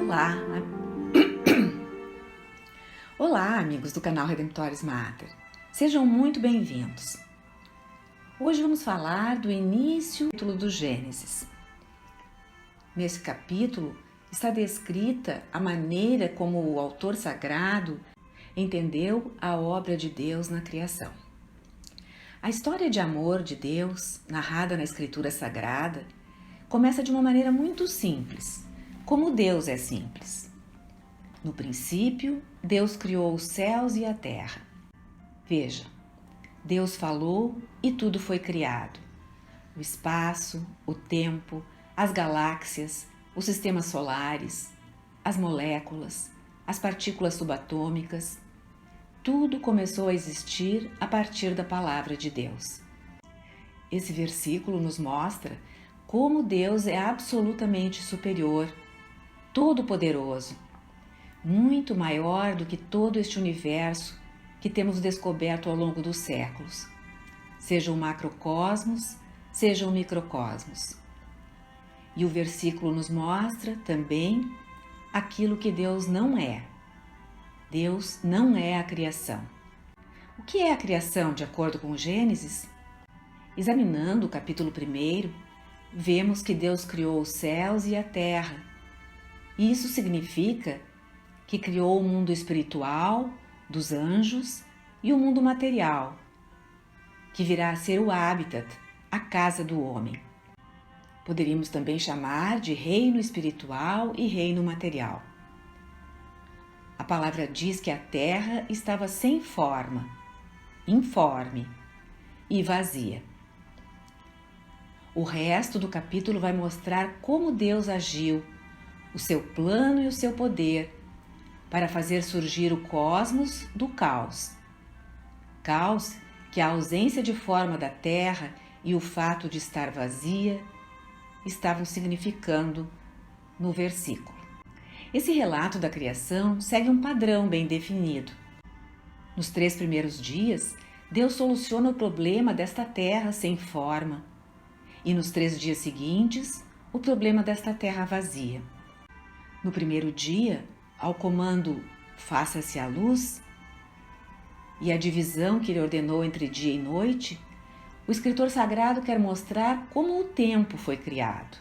Olá! Olá, amigos do canal Redemptoris Mater. Sejam muito bem-vindos. Hoje vamos falar do início do capítulo do Gênesis. Nesse capítulo está descrita a maneira como o autor sagrado entendeu a obra de Deus na criação. A história de amor de Deus, narrada na Escritura Sagrada, começa de uma maneira muito simples, como Deus é simples. No princípio, Deus criou os céus e a terra. Veja, Deus falou e tudo foi criado. O espaço, o tempo, as galáxias, os sistemas solares, as moléculas, as partículas subatômicas, tudo começou a existir a partir da palavra de Deus. Esse versículo nos mostra como Deus é absolutamente superior, todo-poderoso, muito maior do que todo este universo que temos descoberto ao longo dos séculos, seja o macrocosmos, seja o microcosmos. E o versículo nos mostra também aquilo que Deus não é. Deus não é a criação. O que é a criação de acordo com Gênesis? Examinando o capítulo 1, vemos que Deus criou os céus e a terra. E isso significa que criou o mundo espiritual, dos anjos, e o mundo material, que virá a ser o habitat, a casa do homem. Poderíamos também chamar de reino espiritual e reino material. A palavra diz que a terra estava sem forma, informe e vazia. O resto do capítulo vai mostrar como Deus agiu, o seu plano e o seu poder para fazer surgir o cosmos do caos. Caos que a ausência de forma da terra e o fato de estar vazia estavam significando no versículo. Esse relato da criação segue um padrão bem definido. Nos 3 primeiros dias, Deus soluciona o problema desta terra sem forma, e nos 3 dias seguintes, o problema desta terra vazia. No primeiro dia, ao comando faça-se a luz e a divisão que ele ordenou entre dia e noite, o escritor sagrado quer mostrar como o tempo foi criado.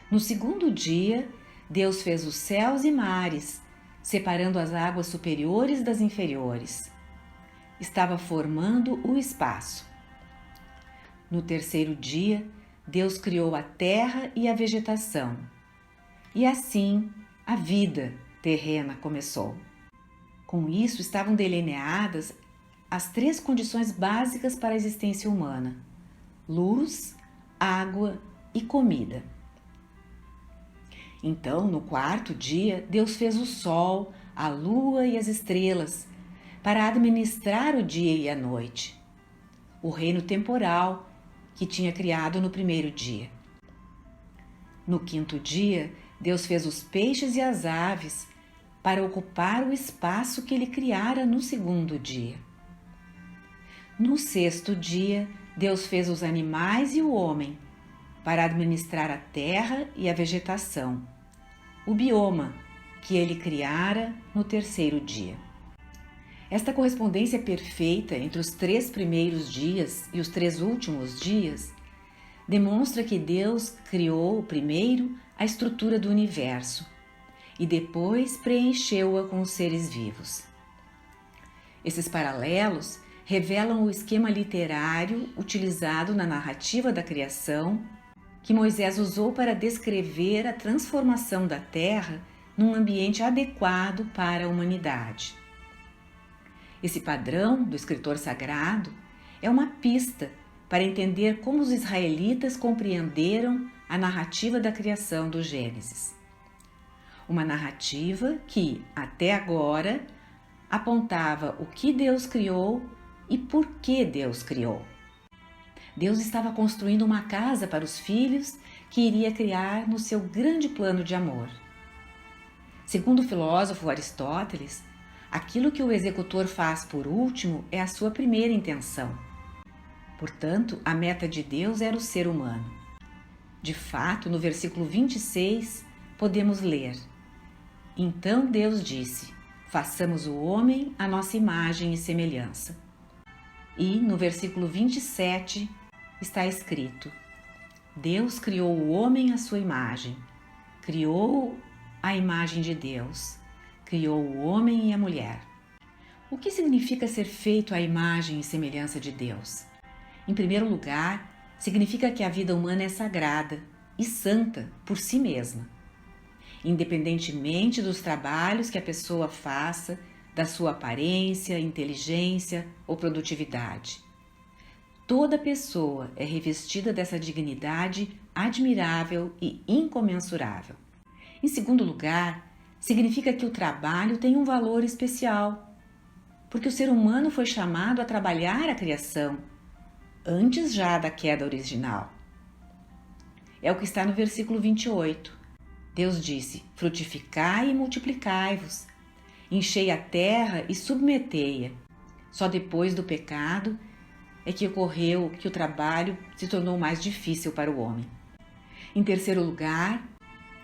No segundo dia, Deus fez os céus e mares, separando as águas superiores das inferiores. Estava formando o espaço. No terceiro dia, Deus criou a terra e a vegetação. E assim, a vida terrena começou. Com isso, estavam delineadas as 3 condições básicas para a existência humana: luz, água e comida. Então, no 4º dia, Deus fez o sol, a lua e as estrelas para administrar o dia e a noite, o reino temporal que tinha criado no primeiro dia. No 5º dia, Deus fez os peixes e as aves para ocupar o espaço que ele criara no 2º dia. No 6º dia, Deus fez os animais e o homem para administrar a terra e a vegetação, o bioma que ele criara no 3º dia. Esta correspondência perfeita entre os 3 primeiros dias e os 3 últimos dias demonstra que Deus criou primeiro a estrutura do universo e depois preencheu-a com os seres vivos. Esses paralelos revelam o esquema literário utilizado na narrativa da criação que Moisés usou para descrever a transformação da terra num ambiente adequado para a humanidade. Esse padrão do escritor sagrado é uma pista para entender como os israelitas compreenderam a narrativa da criação do Gênesis. Uma narrativa que, até agora, apontava o que Deus criou e por que Deus criou. Deus estava construindo uma casa para os filhos que iria criar no seu grande plano de amor. Segundo o filósofo Aristóteles, aquilo que o executor faz por último é a sua primeira intenção. Portanto, a meta de Deus era o ser humano. De fato, no versículo 26, podemos ler: Então Deus disse: façamos o homem à nossa imagem e semelhança. E no versículo 27 está escrito: Deus criou o homem à sua imagem, criou a imagem de Deus, criou o homem e a mulher. O que significa ser feito à imagem e semelhança de Deus? Em primeiro lugar, significa que a vida humana é sagrada e santa por si mesma, independentemente dos trabalhos que a pessoa faça, da sua aparência, inteligência ou produtividade. Toda pessoa é revestida dessa dignidade admirável e incomensurável. Em segundo lugar, significa que o trabalho tem um valor especial, porque o ser humano foi chamado a trabalhar a criação, antes já da queda original. É o que está no versículo 28. Deus disse: frutificai e multiplicai-vos, enchei a terra e submetei-a. Só depois do pecado é que ocorreu que o trabalho se tornou mais difícil para o homem. Em terceiro lugar,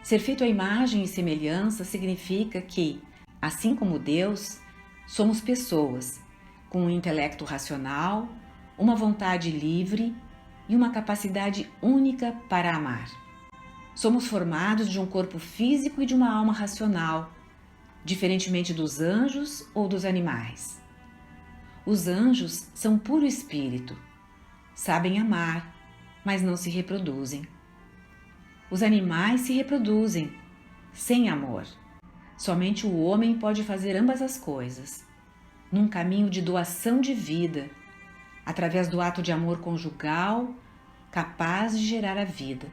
ser feito à imagem e semelhança significa que, assim como Deus, somos pessoas com um intelecto racional, uma vontade livre e uma capacidade única para amar. Somos formados de um corpo físico e de uma alma racional, diferentemente dos anjos ou dos animais. Os anjos são puro espírito, sabem amar, mas não se reproduzem. Os animais se reproduzem, sem amor. Somente o homem pode fazer ambas as coisas, num caminho de doação de vida, através do ato de amor conjugal, capaz de gerar a vida,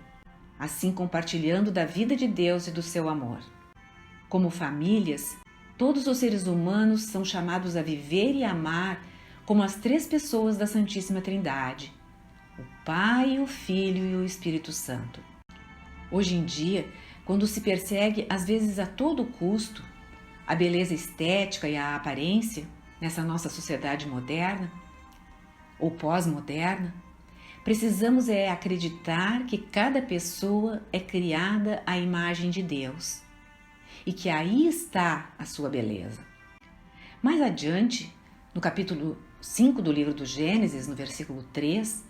assim compartilhando da vida de Deus e do seu amor. Como famílias, todos os seres humanos são chamados a viver e amar como as três pessoas da Santíssima Trindade, o Pai, o Filho e o Espírito Santo. Hoje em dia, quando se persegue, às vezes a todo custo, a beleza estética e a aparência nessa nossa sociedade moderna ou pós-moderna, precisamos acreditar que cada pessoa é criada à imagem de Deus e que aí está a sua beleza. Mais adiante, no capítulo 5 do livro do Gênesis, no versículo 3,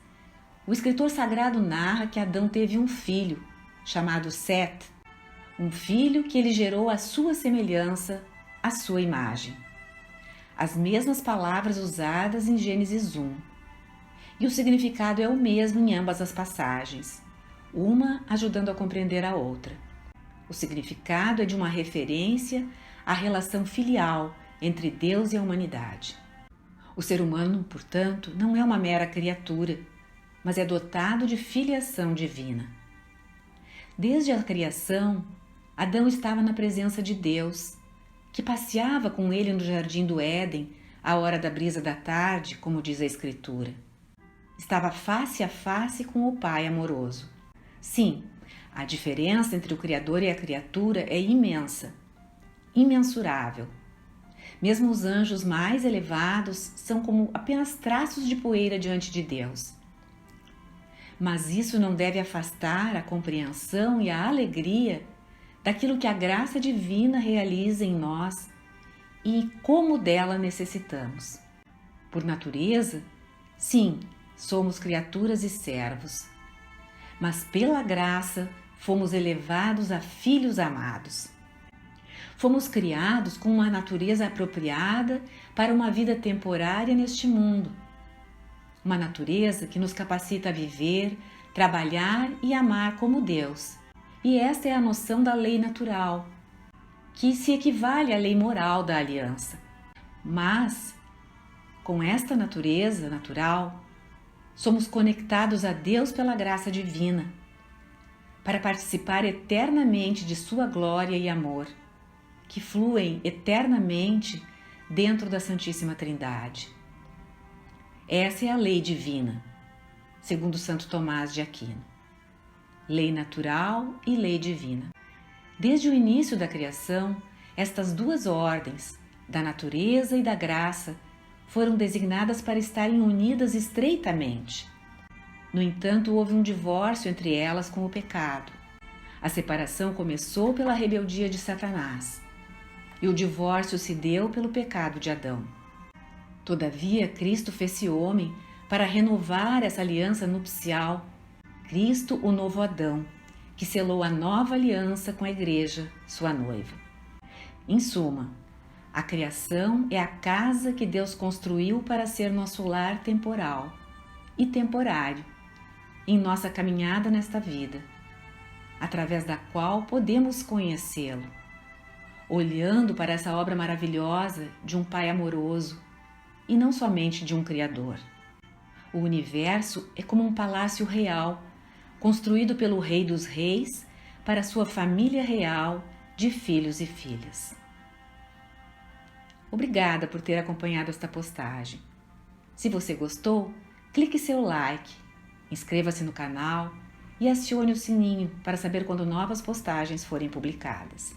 o escritor sagrado narra que Adão teve um filho, chamado Sete, um filho que ele gerou à sua semelhança, à sua imagem. As mesmas palavras usadas em Gênesis 1. E o significado é o mesmo em ambas as passagens, uma ajudando a compreender a outra. O significado é de uma referência à relação filial entre Deus e a humanidade. O ser humano, portanto, não é uma mera criatura, mas é dotado de filiação divina. Desde a criação, Adão estava na presença de Deus, que passeava com ele no jardim do Éden, à hora da brisa da tarde, como diz a Escritura. Estava face a face com o Pai amoroso. Sim, a diferença entre o Criador e a criatura é imensa, imensurável. Mesmo os anjos mais elevados são como apenas traços de poeira diante de Deus. Mas isso não deve afastar a compreensão e a alegria daquilo que a graça divina realiza em nós e como dela necessitamos. Por natureza, sim, somos criaturas e servos, mas pela graça fomos elevados a filhos amados. Fomos criados com uma natureza apropriada para uma vida temporária neste mundo. Uma natureza que nos capacita a viver, trabalhar e amar como Deus. E esta é a noção da lei natural, que se equivale à lei moral da aliança. Mas, com esta natureza natural, somos conectados a Deus pela graça divina, para participar eternamente de sua glória e amor, que fluem eternamente dentro da Santíssima Trindade. Essa é a lei divina, segundo Santo Tomás de Aquino. Lei natural e lei divina. Desde o início da criação, estas duas ordens, da natureza e da graça, foram designadas para estarem unidas estreitamente. No entanto, houve um divórcio entre elas com o pecado. A separação começou pela rebeldia de Satanás, e o divórcio se deu pelo pecado de Adão. Todavia, Cristo fez-se homem para renovar essa aliança nupcial. Cristo, o novo Adão, que selou a nova aliança com a Igreja, sua noiva. Em suma, a criação é a casa que Deus construiu para ser nosso lar temporal e temporário em nossa caminhada nesta vida, através da qual podemos conhecê-lo, olhando para essa obra maravilhosa de um Pai amoroso e não somente de um Criador. O universo é como um palácio real, construído pelo Rei dos Reis para sua família real de filhos e filhas. Obrigada por ter acompanhado esta postagem. Se você gostou, clique seu like, inscreva-se no canal e acione o sininho para saber quando novas postagens forem publicadas.